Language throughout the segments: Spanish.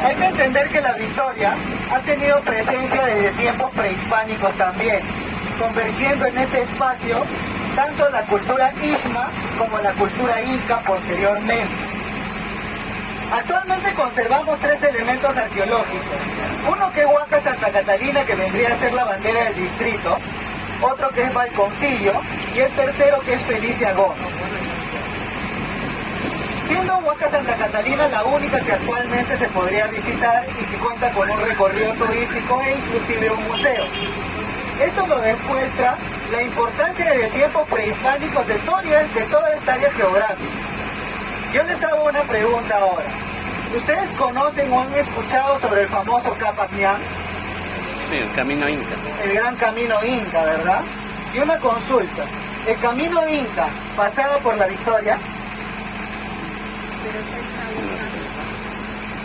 Hay que entender que la Victoria ha tenido presencia desde tiempos prehispánicos también, convirtiendo en este espacio tanto la cultura Ishma como la cultura Inca posteriormente. Actualmente conservamos tres elementos arqueológicos. Uno que es Huaca Santa Catalina, que vendría a ser la bandera del distrito. Otro que es Balconcillo. Y el tercero que es Felicia Gómez. Siendo Huaca Santa Catalina la única que actualmente se podría visitar y que cuenta con un recorrido turístico e inclusive un museo. Esto nos demuestra la importancia de tiempos prehispánicos de toda esta área geográfica. Yo les hago una pregunta ahora. ¿Ustedes conocen o han escuchado sobre el famoso Capac Ñan? Sí, el camino Inca. El gran camino Inca, ¿verdad? Y una consulta. ¿El camino Inca pasaba por la Victoria? No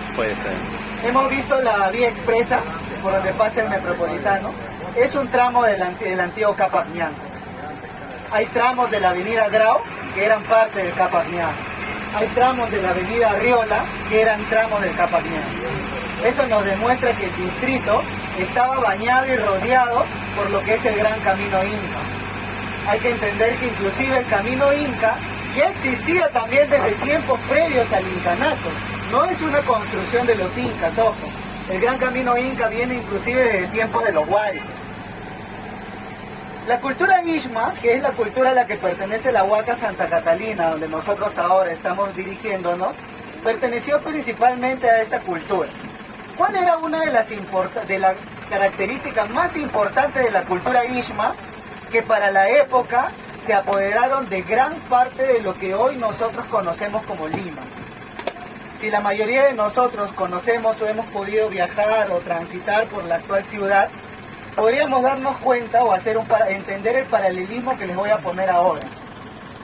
sé. Puede ser. Hemos visto la vía expresa por donde pasa el metropolitano. Es un tramo del antiguo Capac Ñan. Hay tramos de la avenida Grau que eran parte del Capac Ñan. Hay tramos de la avenida Arriola que eran tramos del Capac Ñan. Eso nos demuestra que el distrito estaba bañado y rodeado por lo que es el gran camino Inca. Hay que entender que inclusive el camino Inca ya existía también desde tiempos previos al incanato. No es una construcción de los incas, ojo. El gran camino Inca viene inclusive desde tiempos de los Huárico. La cultura Ishma, que es la cultura a la que pertenece la Huaca Santa Catalina, donde nosotros ahora estamos dirigiéndonos, perteneció principalmente a esta cultura. ¿Cuál era una de las características más importantes de la cultura Ishma? Que para la época se apoderaron de gran parte de lo que hoy nosotros conocemos como Lima. Si la mayoría de nosotros conocemos o hemos podido viajar o transitar por la actual ciudad, podríamos darnos cuenta o entender el paralelismo que les voy a poner ahora.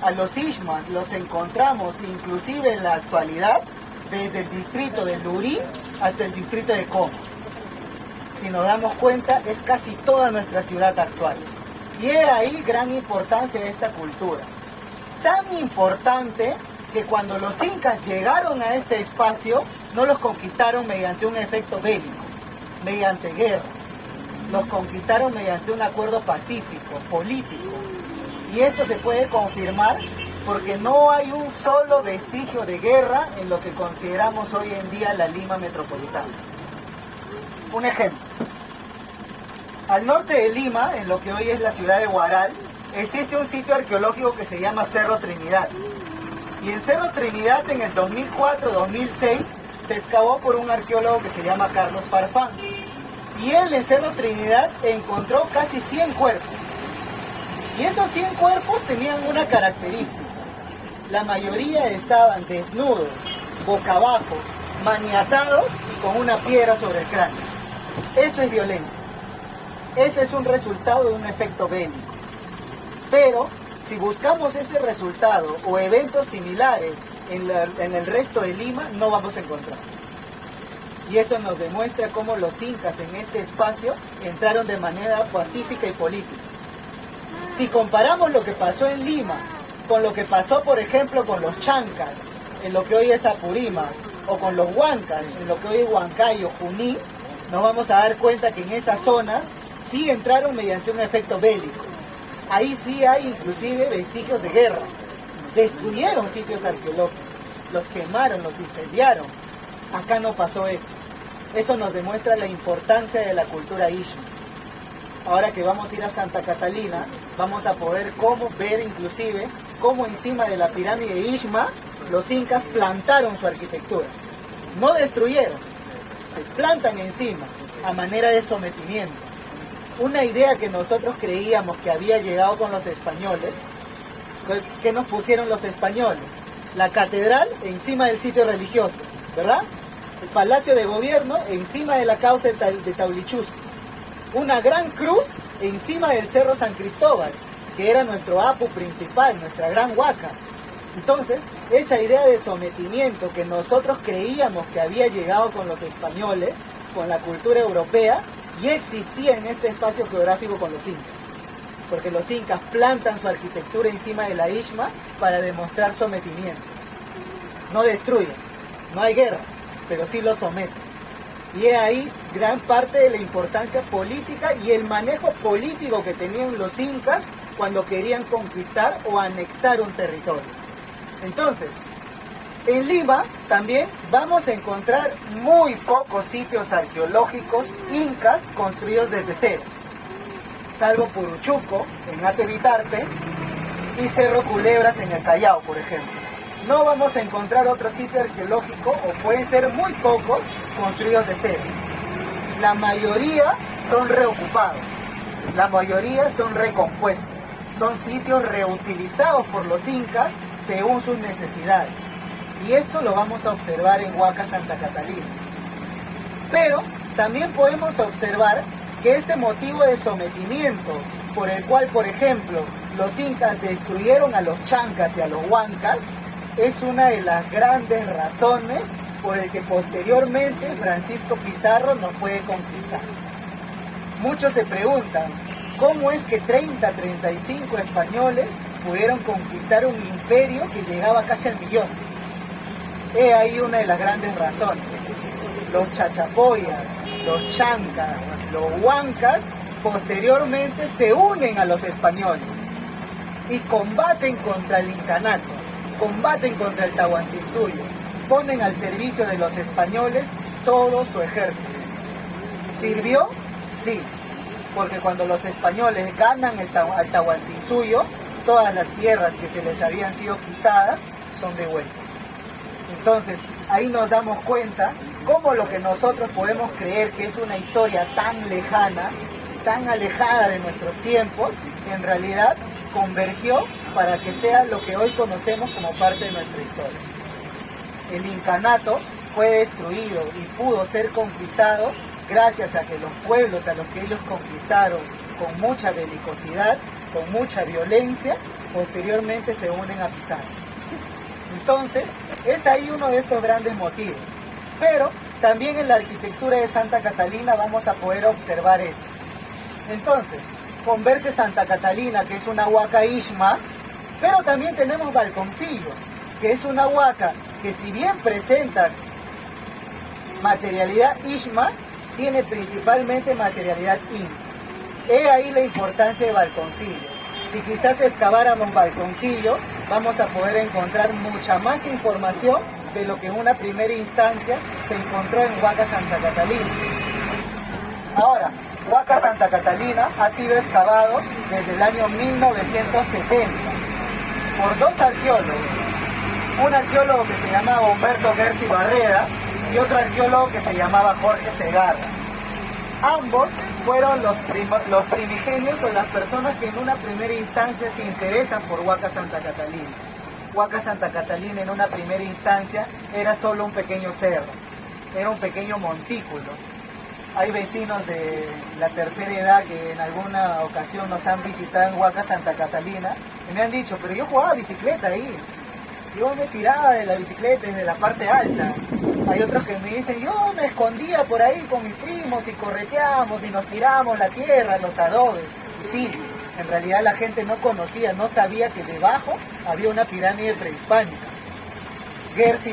A los Ishmas los encontramos inclusive en la actualidad desde el distrito de Lurí hasta el distrito de Comas. Si nos damos cuenta, es casi toda nuestra ciudad actual. Y es ahí gran importancia de esta cultura. Tan importante que cuando los incas llegaron a este espacio, no los conquistaron mediante un efecto bélico, mediante guerra. Los conquistaron mediante un acuerdo pacífico, político. Y esto se puede confirmar porque no hay un solo vestigio de guerra en lo que consideramos hoy en día la Lima metropolitana. Un ejemplo. Al norte de Lima, en lo que hoy es la ciudad de Huaral, existe un sitio arqueológico que se llama Cerro Trinidad. Y en Cerro Trinidad, en el 2004-2006, se excavó por un arqueólogo que se llama Carlos Farfán. Y él en Cerro Trinidad encontró casi 100 cuerpos. Y esos 100 cuerpos tenían una característica. La mayoría estaban desnudos, boca abajo, maniatados y con una piedra sobre el cráneo. Eso es violencia. Ese es un resultado de un efecto bélico. Pero si buscamos ese resultado o eventos similares en el resto de Lima, no vamos a encontrar. Y eso nos demuestra cómo los incas en este espacio entraron de manera pacífica y política. Si comparamos lo que pasó en Lima con lo que pasó, por ejemplo, con los chancas, en lo que hoy es Apurímac, o con los huancas, en lo que hoy es Huancay o Junín, nos vamos a dar cuenta que en esas zonas sí entraron mediante un efecto bélico. Ahí sí hay inclusive vestigios de guerra. Destruyeron sitios arqueológicos, los quemaron, los incendiaron. Acá no pasó eso. Eso nos demuestra la importancia de la cultura Ishma. Ahora que vamos a ir a Santa Catalina, vamos a poder ver inclusive cómo encima de la pirámide Ishma los incas plantaron su arquitectura. No destruyeron, se plantan encima a manera de sometimiento. Una idea que nosotros creíamos que había llegado con los españoles. ¿Qué nos pusieron los españoles? La catedral encima del sitio religioso, ¿verdad? El palacio de gobierno encima de la causa de Taulichusco. Una gran cruz encima del Cerro San Cristóbal, que era nuestro apu principal, nuestra gran huaca. Entonces, esa idea de sometimiento que nosotros creíamos que había llegado con los españoles, con la cultura europea, ya existía en este espacio geográfico con los incas. Porque los incas plantan su arquitectura encima de la Ishma para demostrar sometimiento. No destruyen. No hay guerra, pero sí los someten. Y es ahí gran parte de la importancia política y el manejo político que tenían los incas cuando querían conquistar o anexar un territorio. Entonces, en Lima también vamos a encontrar muy pocos sitios arqueológicos incas construidos desde cero, salvo Puruchuco en Atevitarte y Cerro Culebras en el Callao, por ejemplo. No vamos a encontrar otro sitio arqueológico, o pueden ser muy pocos, construidos de cero. La mayoría son reocupados, la mayoría son recompuestos, son sitios reutilizados por los incas según sus necesidades. Y esto lo vamos a observar en Huaca Santa Catalina. Pero también podemos observar que este motivo de sometimiento, por el cual, por ejemplo, los incas destruyeron a los chancas y a los huancas, es una de las grandes razones por el que posteriormente Francisco Pizarro nos puede conquistar. Muchos se preguntan, ¿cómo es que 35 españoles pudieron conquistar un imperio que llegaba casi al millón? He ahí una de las grandes razones. Los chachapoyas, los chancas, los huancas, posteriormente se unen a los españoles y combaten contra el incanato, combaten contra el Tahuantinsuyo, ponen al servicio de los españoles todo su ejército. ¿Sirvió? Sí, porque cuando los españoles ganan al Tahuantinsuyo, todas las tierras que se les habían sido quitadas son devueltas. Entonces, ahí nos damos cuenta cómo lo que nosotros podemos creer que es una historia tan lejana, tan alejada de nuestros tiempos, en realidad convergió para que sea lo que hoy conocemos como parte de nuestra historia. El incanato fue destruido y pudo ser conquistado gracias a que los pueblos a los que ellos conquistaron con mucha belicosidad, con mucha violencia, posteriormente se unen a Pizarro. Entonces, es ahí uno de estos grandes motivos. Pero también en la arquitectura de Santa Catalina vamos a poder observar esto. Entonces, converge Santa Catalina, que es una huaca Ixma, pero también tenemos Balconcillo, que es una huaca que, si bien presenta materialidad Ixma, tiene principalmente materialidad Inca. He ahí la importancia de Balconcillo. Si quizás excaváramos Balconcillo, vamos a poder encontrar mucha más información de lo que en una primera instancia se encontró en Huaca Santa Catalina. Ahora, Huaca Santa Catalina ha sido excavado desde el año 1970 por dos arqueólogos. Un arqueólogo que se llamaba Humberto Gersi Barreda y otro arqueólogo que se llamaba Jorge Segarra. Ambos fueron los primigenios o las personas que en una primera instancia se interesan por Huaca Santa Catalina. Huaca Santa Catalina en una primera instancia era solo un pequeño cerro, era un pequeño montículo. Hay vecinos de la tercera edad que en alguna ocasión nos han visitado en Huaca Santa Catalina y me han dicho, pero yo jugaba bicicleta ahí. Yo me tiraba de la bicicleta desde la parte alta. Hay otros que me dicen, yo me escondía por ahí con mis primos y correteábamos y nos tirábamos la tierra, los adobes. Y sí, en realidad la gente no conocía, no sabía que debajo había una pirámide prehispánica. Gersi